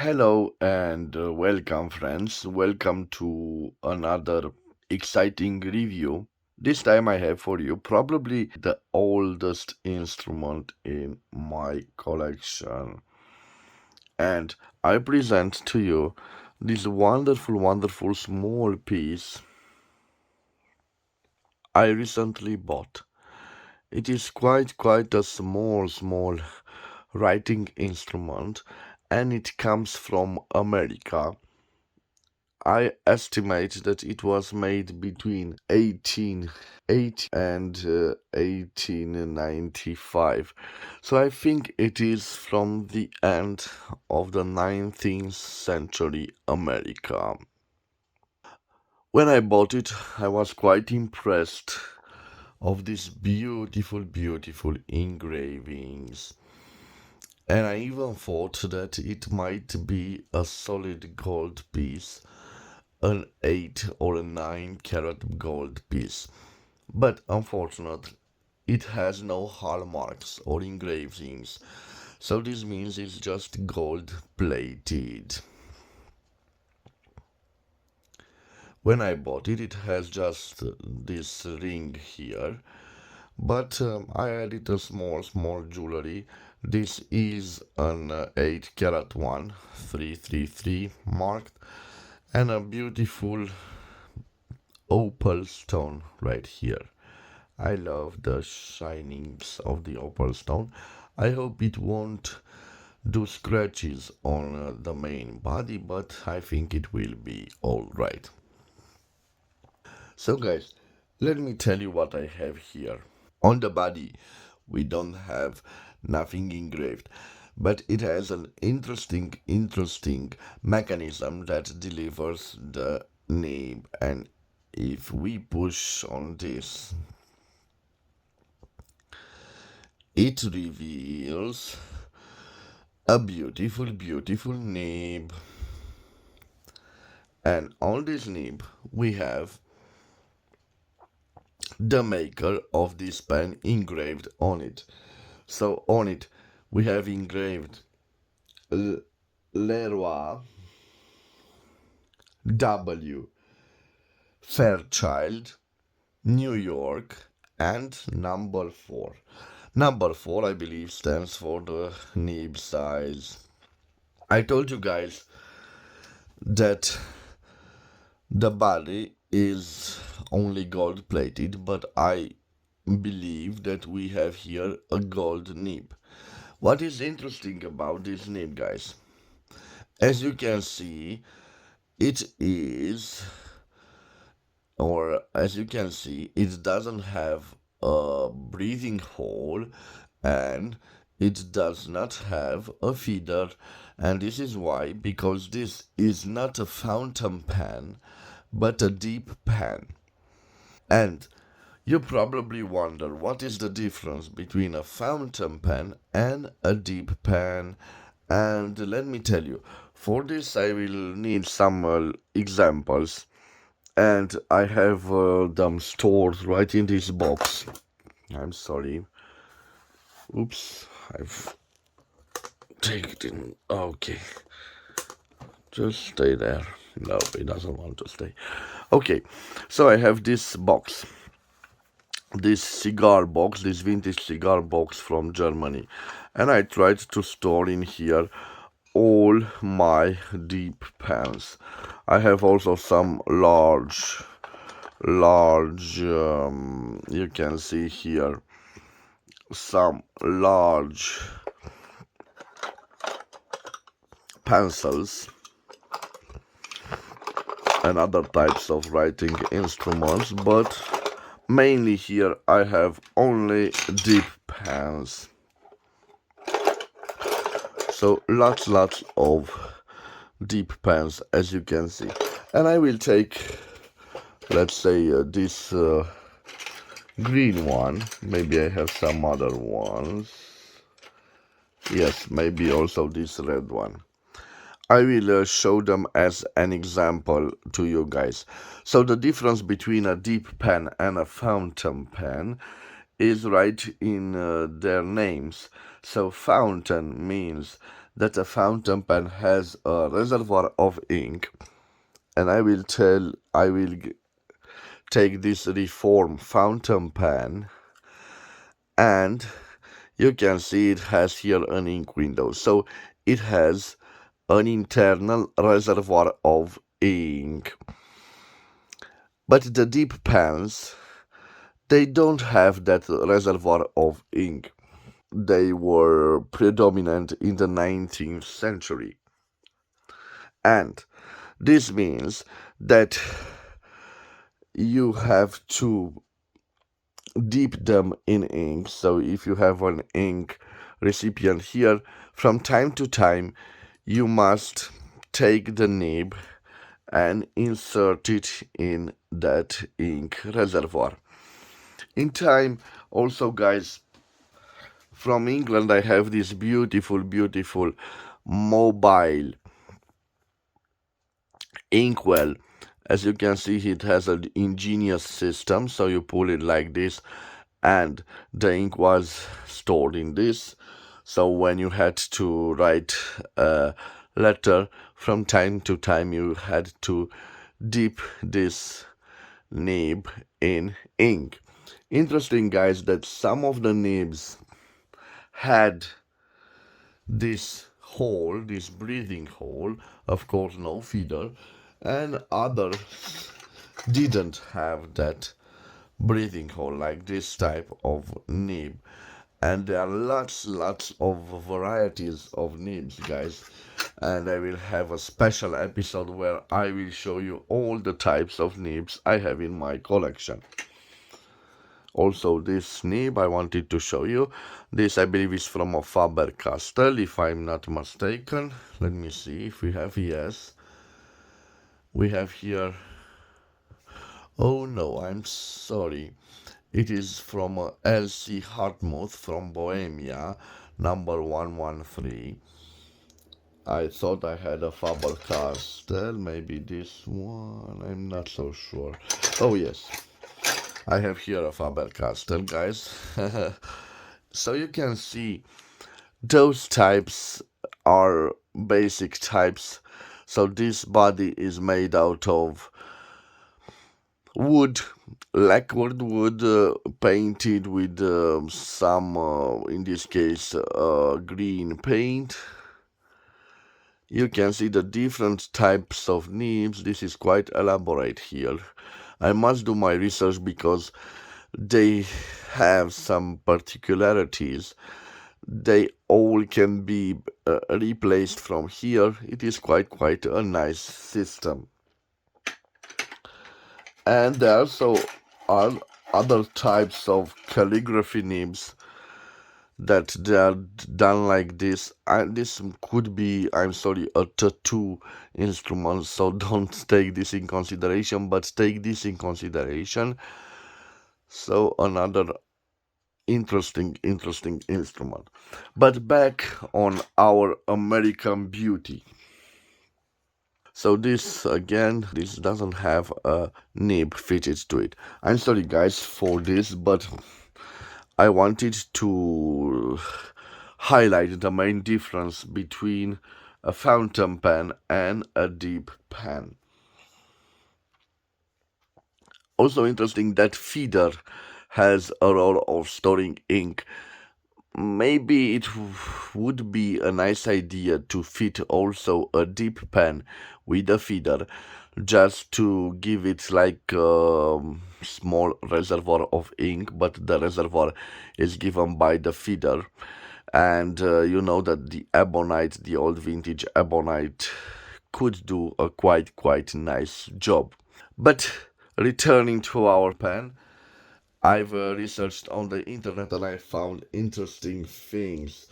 Hello and welcome, friends. Welcome to another exciting review. This time I have for you probably the oldest instrument in my collection. And I present to you this wonderful small piece I recently bought. It is quite a small writing instrument, and it comes from America. I estimate that it was made between 1880 and 1895. So I think it is from the end of the 19th century America. When I bought it, I was quite impressed of these beautiful engravings. And I even thought that it might be a solid gold piece, an 8 or a 9 carat gold piece. But unfortunately, it has no hallmarks or engravings, so this means it's just gold plated. When I bought it, it has just this ring here, but I added a small jewelry. This is an 8 carat one, 333 marked, and a beautiful opal stone right here. I love the shinings of the opal stone. I hope it won't do scratches on the main body, but I think it will be alright. So guys, let me tell you what I have here. On the body, we don't have nothing engraved, but it has an interesting mechanism that delivers the nib, and if we push on this, it reveals a beautiful nib. And on this nib, we have the maker of this pen engraved on it. So on it, we have engraved Leroy W Fairchild, New York, and number 4. Number 4, I believe, stands for the nib size. I told you guys that the body is only gold plated, but I believe that we have here a gold nib. What is interesting about this nib, guys? As you can see, it is, or as you can see, it doesn't have a breathing hole, and it does not have a feeder. And this is why, because this is not a fountain pen but a deep pen. And you probably wonder what is the difference between a fountain pen and a deep pen. And let me tell you, for this I will need some examples, and I have them stored right in this box. I'm sorry. Oops, I've taken. Okay, just stay there. No, he doesn't want to stay. Okay, so I have this box, this cigar box, this vintage cigar box from Germany, and I tried to store in here all my deep pens. I have also some large, you can see here, some large pencils and other types of writing instruments, but mainly here I have only deep pens. So lots of deep pens, as you can see. And I will take, let's say, this green one. Maybe I have some other ones. Yes, maybe also this red one. I will show them as an example to you guys. So the difference between a deep pen and a fountain pen is right in their names. So fountain means that a fountain pen has a reservoir of ink, and I will take this reform fountain pen, and you can see it has here an ink window. So it has an internal reservoir of ink. But the deep pens, they don't have that reservoir of ink. They were predominant in the 19th century. And this means that you have to dip them in ink. So if you have an ink recipient here, from time to time you must take the nib and insert it in that ink reservoir. In time, also, guys, from England, I have this beautiful mobile inkwell. As you can see, it has an ingenious system. So you pull it like this, and the ink was stored in this. So when you had to write a letter, from time to time you had to dip this nib in ink. Interesting, guys, that some of the nibs had this hole, this breathing hole, of course no feeder, and others didn't have that breathing hole, like this type of nib. And there are lots of varieties of nibs, guys, and I will have a special episode where I will show you all the types of nibs I have in my collection. Also, this nib I wanted to show you. This, I believe, is from a Faber-Castell, if I'm not mistaken. Let me see if we have, yes. We have here, oh no, I'm sorry. It is from L.C. Hartmouth from Bohemia, number 113. I thought I had a Faber-Castell, maybe this one, I'm not so sure. Oh yes, I have here a Faber-Castell, guys. So you can see those types are basic types. So this body is made out of wood, lacquered wood, painted with some, in this case, green paint. You can see the different types of nibs. This is quite elaborate here. I must do my research because they have some particularities. They all can be replaced from here. It is quite a nice system. And there also are other types of calligraphy nibs that they are done like this, and this could be, I'm sorry, a tattoo instrument, so don't take this in consideration, but take this in consideration. So another interesting instrument. But back on our American Beauty. So this, again, this doesn't have a nib fitted to it. I'm sorry, guys, for this, but I wanted to highlight the main difference between a fountain pen and a dip pen. Also interesting that feeder has a role of storing ink. Maybe it would be a nice idea to fit also a dip pen with a feeder, just to give it like a small reservoir of ink, but the reservoir is given by the feeder. And you know that the ebonite, the old vintage ebonite, could do a quite nice job. But returning to our pen, I've researched on the internet and I found interesting things.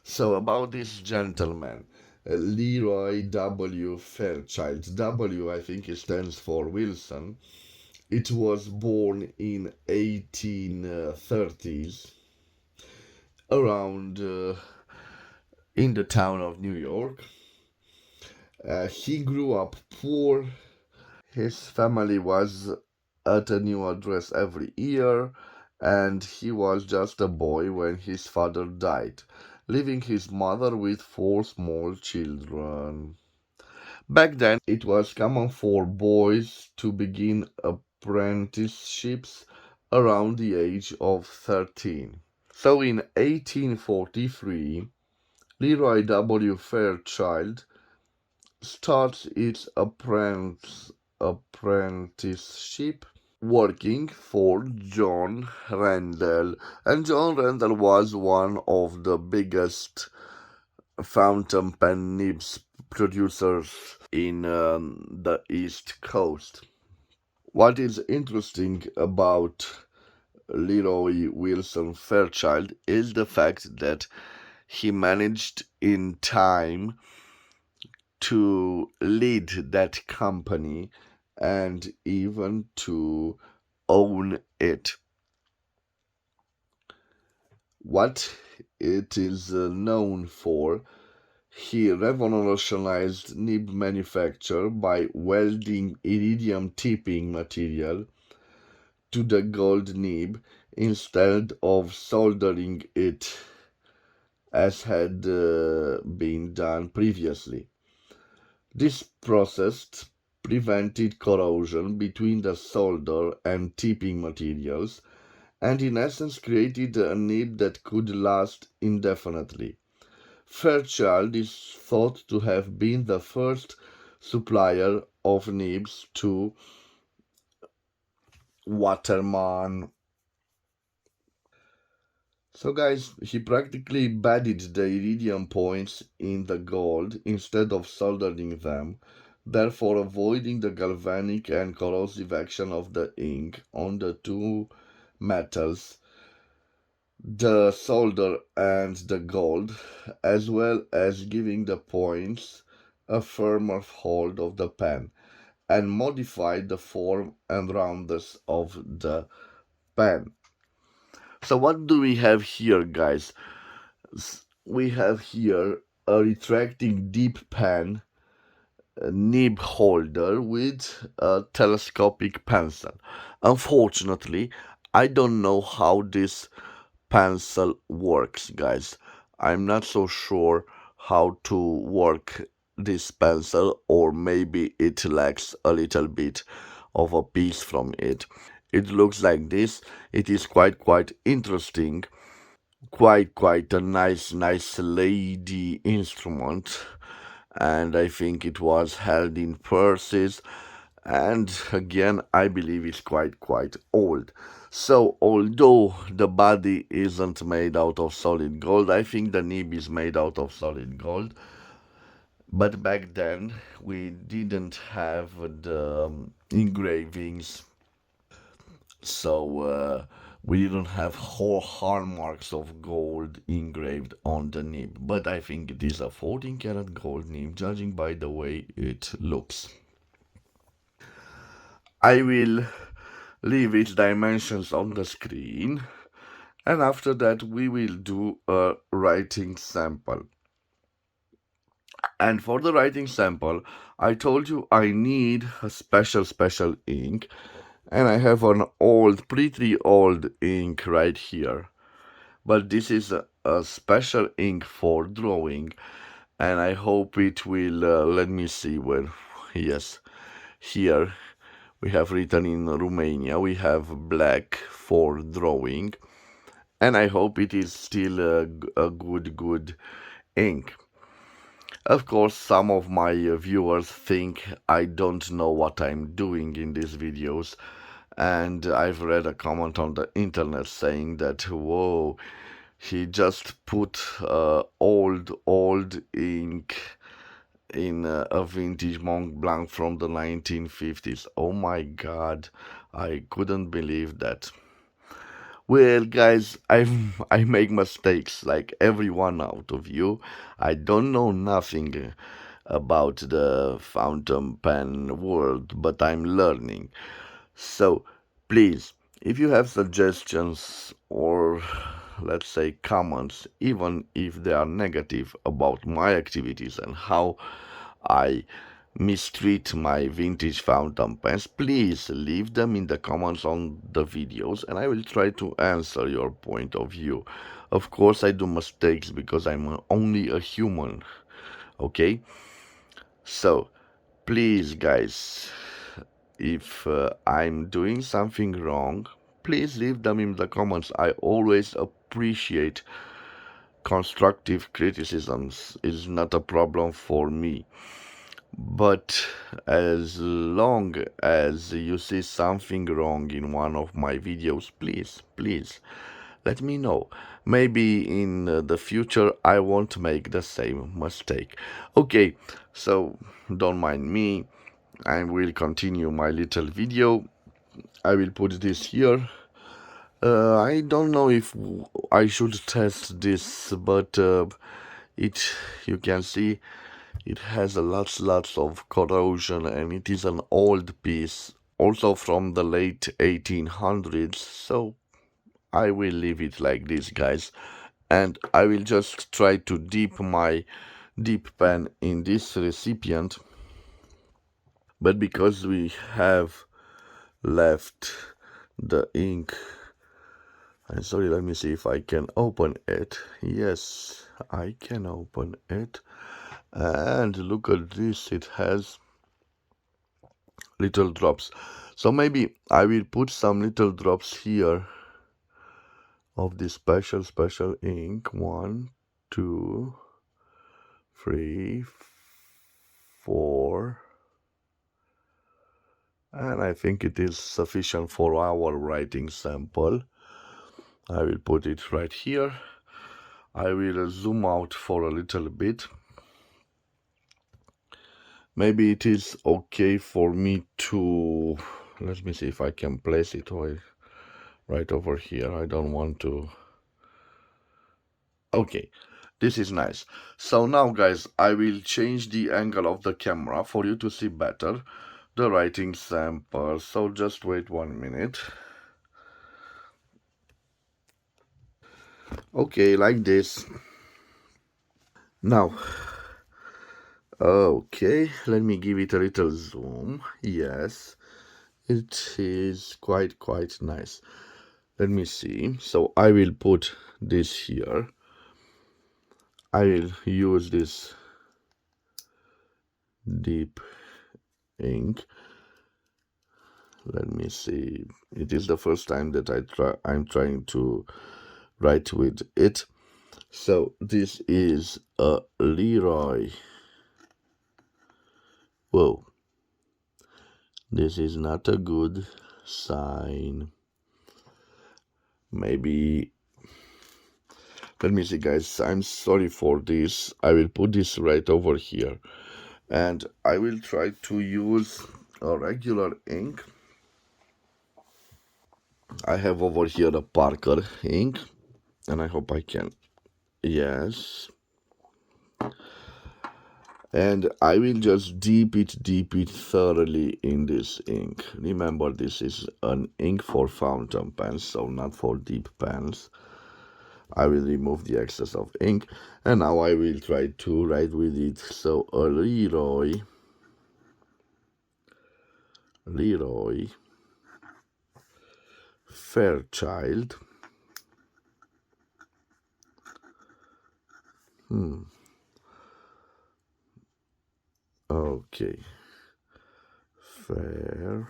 So about this gentleman, Leroy W Fairchild. W, I think it stands for Wilson. It was born in 1830s, around in the town of New York. He grew up poor. His family was at a new address every year, and he was just a boy when his father died. leaving his mother with four small children. Back then, it was common for boys to begin apprenticeships around the age of 13. So in 1843, Leroy W Fairchild starts its apprenticeship working for John Randall. And John Randall was one of the biggest fountain pen nibs producers in the East Coast. What is interesting about Leroy Wilson Fairchild is the fact that he managed in time to lead that company and even to own it. What it is known for, he revolutionized nib manufacture by welding iridium tipping material to the gold nib instead of soldering it as had been done previously. This process prevented corrosion between the solder and tipping materials and in essence created a nib that could last indefinitely. Fairchild is thought to have been the first supplier of nibs to Waterman. So guys, he practically embedded the iridium points in the gold instead of soldering them, therefore avoiding the galvanic and corrosive action of the ink on the two metals, the solder and the gold, as well as giving the points a firmer hold of the pen and modified the form and roundness of the pen. So what do we have here, guys? We have here a retracting deep pen nib holder with a telescopic pencil. Unfortunately, I don't know how this pencil works, guys. I'm not so sure how to work this pencil, or maybe it lacks a little bit of a piece from it. It looks like this. It is quite interesting. Quite a nice lady instrument, and I think it was held in purses, and again I believe it's quite old. So although the body isn't made out of solid gold, I think the nib is made out of solid gold. But back then we didn't have the engravings, so we didn't have whole hallmarks of gold engraved on the nib. But I think it is a 14 karat gold nib, judging by the way it looks. I will leave its dimensions on the screen, and after that we will do a writing sample. And for the writing sample, I told you I need a special ink, and I have an old, pretty old ink right here. But this is a special ink for drawing, and I hope it will, let me see where, yes, here we have written in Romania, we have black for drawing, and I hope it is still a good ink. Of course, some of my viewers think I don't know what I'm doing in these videos, and I've read a comment on the internet saying that, whoa, he just put old ink in a vintage Mont Blanc from the 1950s. Oh my god, I couldn't believe that. Well, guys, I make mistakes like everyone out of you. I don't know nothing about the fountain pen world, but I'm learning. So, please, if you have suggestions or let's say comments, even if they are negative about my activities and how I mistreat my vintage fountain pens, please leave them in the comments on the videos and I will try to answer your point of view. Of course, I do mistakes because I'm only a human. Okay? So, please, guys, if I'm doing something wrong, please leave them in the comments. I always appreciate constructive criticisms. Is not a problem for me. But as long as you see something wrong in one of my videos, please let me know. Maybe in the future I won't make the same mistake. Okay, so don't mind me. I will continue my little video. I will put this here. I don't know if I should test this, but it, you can see it has a lots of corrosion, and it is an old piece, also from the late 1800s. So I will leave it like this, guys, and I will just try to dip my dip pen in this recipient. But because we have left the ink, I'm sorry, let me see if I can open it. Yes, I can open it. And look at this, it has little drops. So maybe I will put some little drops here of this special ink. 1, 2, 3, 4, and I think it is sufficient for our writing sample. I will put it right here. I will zoom out for a little bit. Maybe it is okay for me to, let me see if I can place it right over here. I don't want to. Okay, this is nice. So now, guys, I will change the angle of the camera for you to see better the writing sample. So just wait 1 minute. Okay, like this. Now, okay, let me give it a little zoom. Yes, it is quite nice. Let me see. So I will put this here. I will use this deep ink. Let me see. It is the first time that I'm trying to write with it. So this is a Leroy. Whoa. This is not a good sign. Maybe, let me see, guys. I'm sorry for this. I will put this right over here, and I will try to use a regular ink. I have over here a Parker ink, and I hope I can. Yes. And I will just dip it thoroughly in this ink. Remember, this is an ink for fountain pens, so not for deep pens. I will remove the excess of ink, and now I will try to write with it. So a Leroy Fairchild. Okay. Fair.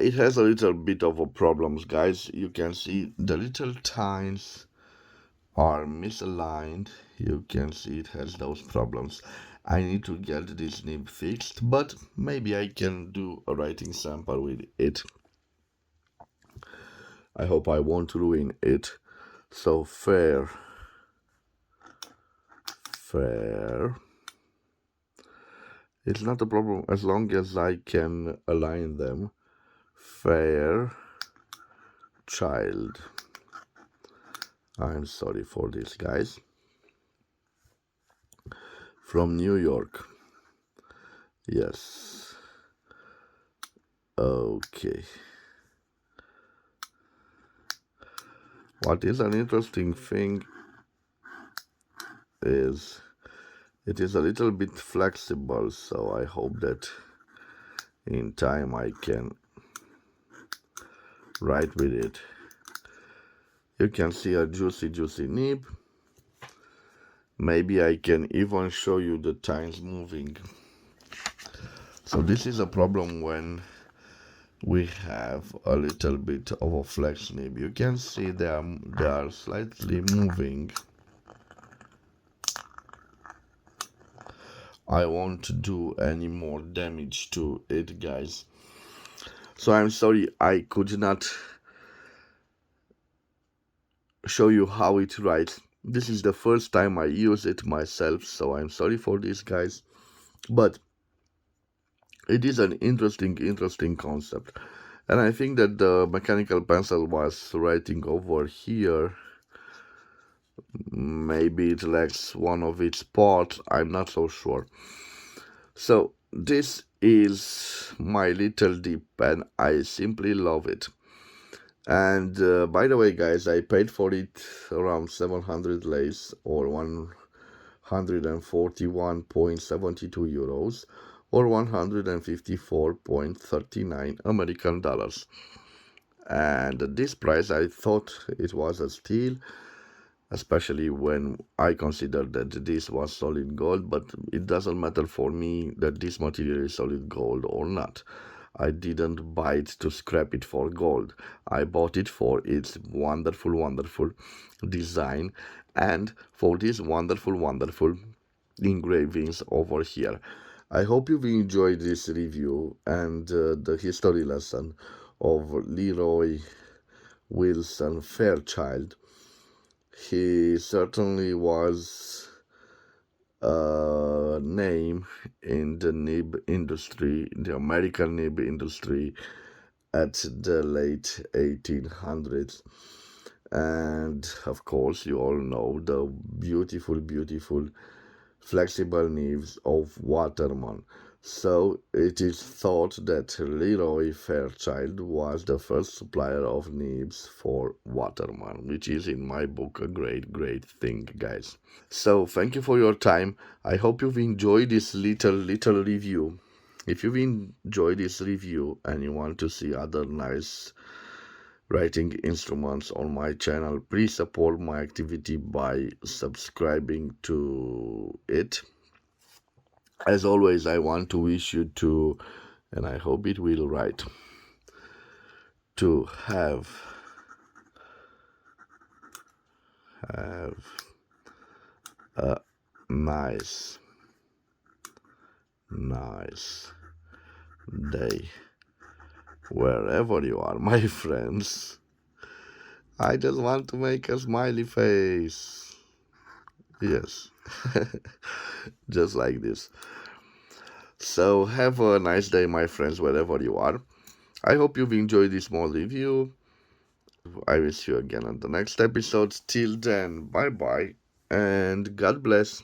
It has a little bit of a problems, guys. You can see the little tines are misaligned. You can see it has those problems. I need to get this nib fixed, but maybe I can do a writing sample with it. I hope I won't ruin it. So fair. It's not a problem as long as I can align them. Fairchild. I'm sorry for this, guys. From New York. Yes. Okay. What is an interesting thing is It is a little bit flexible, so I hope that in time I can write with it. You can see a juicy nib. Maybe I can even show you the tines moving. So this is a problem when we have a little bit of a flex nib. You can see they are slightly moving. I won't do any more damage to it, guys. So I'm sorry I could not show you how it writes. This is the first time I use it myself, so I'm sorry for this, guys. But it is an interesting concept. And I think that the mechanical pencil was writing over here. Maybe it lacks one of its parts, I'm not so sure. So this is my little dip and I simply love it. And by the way, guys, I paid for it around 700 lays or 141.72 euros or 154.39 American dollars. And at this price, I thought it was a steal, especially when I consider that this was solid gold, but it doesn't matter for me that this material is solid gold or not. I didn't buy it to scrap it for gold. I bought it for its wonderful design and for these wonderful engravings over here. I hope you've enjoyed this review and the history lesson of Leroy Wilson Fairchild. He certainly was a name in the nib industry, the American nib industry at the late 1800s. And of course, you all know the beautiful flexible nibs of Waterman. So it is thought that Leroy Fairchild was the first supplier of nibs for Waterman, which is in my book a great thing, guys. So thank you for your time. I hope you've enjoyed this little review. If you've enjoyed this review and you want to see other nice writing instruments on my channel, please support my activity by subscribing to it. As always, I want to wish you to, and I hope it will write, to have a nice day wherever you are, my friends. I just want to make a smiley face. Yes, just like this. So have a nice day, my friends, wherever you are. I hope you've enjoyed this small review. I will see you again on the next episode. Till then, bye bye and God bless.